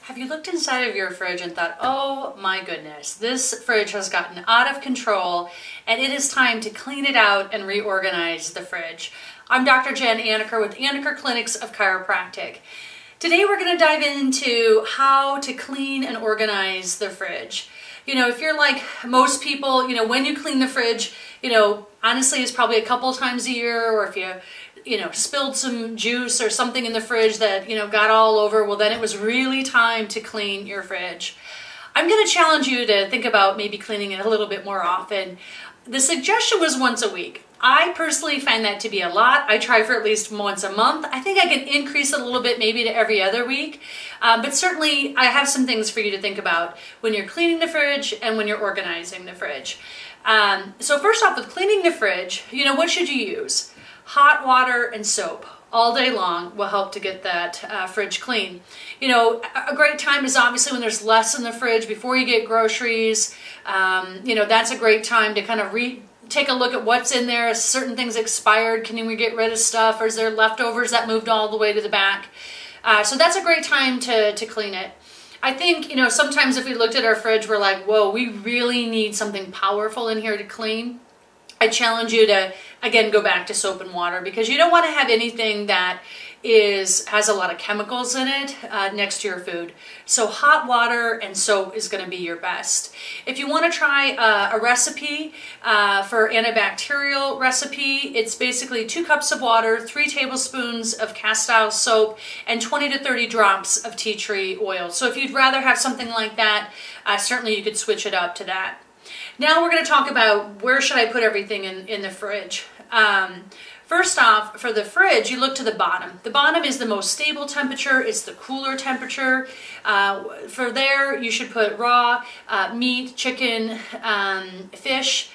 Have you looked inside of your fridge and thought, oh my goodness, this fridge has gotten out of control and it is time to clean it out and reorganize the fridge? I'm Dr. Jen Anaker with Anaker Clinics of Chiropractic. Today we're going to dive into how to clean and organize the fridge. You know, if you're like most people, when you clean the fridge, honestly it's probably a couple times a year, or if you spilled some juice or something in the fridge that, got all over, well, then it was really time to clean your fridge. I'm going to challenge you to think about maybe cleaning it a little bit more often. The suggestion was once a week. I personally find that to be a lot. I try for at least once a month. I think I can increase it a little bit, maybe to every other week. But certainly I have some things for you to think about when you're cleaning the fridge and when you're organizing the fridge. So first off, with cleaning the fridge, what should you use? Hot water and soap all day long will help to get that fridge clean. A great time is obviously when there's less in the fridge before you get groceries. That's a great time to kind of take a look at what's in there. Is certain things expired? Can we get rid of stuff? Or is there leftovers that moved all the way to the back? So that's a great time to clean it. I think, sometimes if we looked at our fridge, we're like, whoa, we really need something powerful in here to clean. I challenge you to, again, go back to soap and water, because you don't want to have anything that has a lot of chemicals in it next to your food. So hot water and soap is going to be your best. If you want to try a recipe for antibacterial recipe, it's basically 2 cups of water, 3 tablespoons of cast iron soap, and 20 to 30 drops of tea tree oil. So if you'd rather have something like that, certainly you could switch it up to that. Now we're going to talk about where should I put everything in the fridge. First off, for the fridge, you look to the bottom. The bottom is the most stable temperature. It's the cooler temperature. For there, you should put raw meat, chicken, fish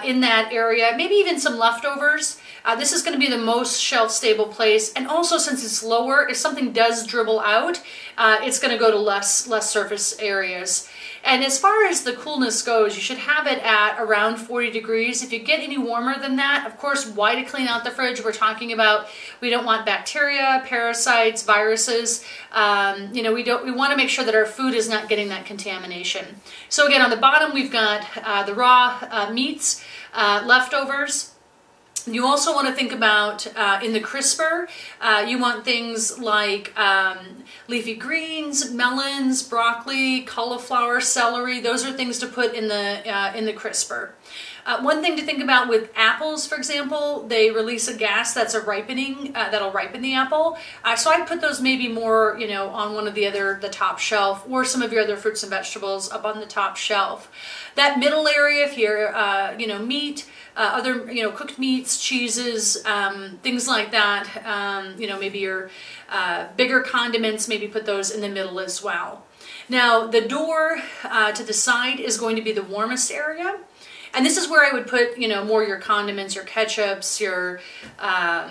in that area, maybe even some leftovers. This is going to be the most shelf-stable place. And also, since it's lower, if something does dribble out, it's going to go to less surface areas. And as far as the coolness goes, you should have it at around 40 degrees. If you get any warmer than that, of course, why to clean out the fridge? We're talking about we don't want bacteria, parasites, viruses. We want to make sure that our food is not getting that contamination. So again, on the bottom, we've got the raw meats, leftovers. You also want to think about in the crisper, you want things like leafy greens, melons, broccoli, cauliflower, celery. Those are things to put in the crisper. One thing to think about with apples, for example, they release a gas that's that'll ripen the apple. So I'd put those maybe more, on one of the top shelf, or some of your other fruits and vegetables up on the top shelf. That middle area here, meat, other, cooked meats, cheeses, things like that. Maybe your bigger condiments, maybe put those in the middle as well. Now, the door to the side is going to be the warmest area. And this is where I would put, more your condiments, your ketchups, your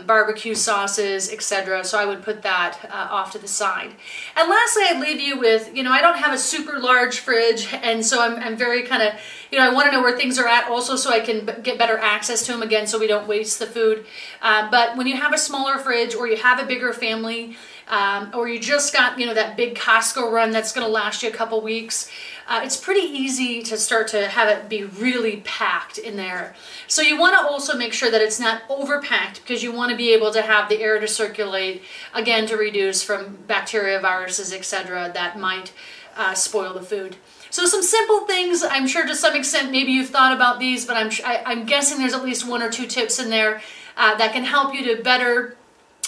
barbecue sauces, etc. So I would put that off to the side. And lastly, I'd leave you with, I don't have a super large fridge, and so I'm very kind of, I want to know where things are at also, so I can get better access to them again, so we don't waste the food. But when you have a smaller fridge, or you have a bigger family, or you just got, that big Costco run that's going to last you a couple weeks, it's pretty easy to start to have it be really packed in there. So you want to also make sure that it's not overpacked, because you want to be able to have the air to circulate, again, to reduce from bacteria, viruses, etc. that might spoil the food. So some simple things, I'm sure to some extent maybe you've thought about these, but I'm guessing there's at least 1 or 2 tips in there that can help you to better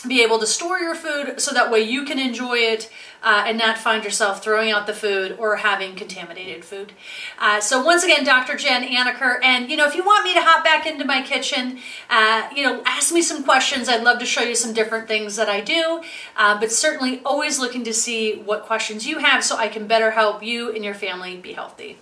be able to store your food, so that way you can enjoy it and not find yourself throwing out the food or having contaminated food. So once again, Dr. Jen Anaker, and if you want me to hop back into my kitchen, ask me some questions. I'd love to show you some different things that I do, but certainly always looking to see what questions you have so I can better help you and your family be healthy.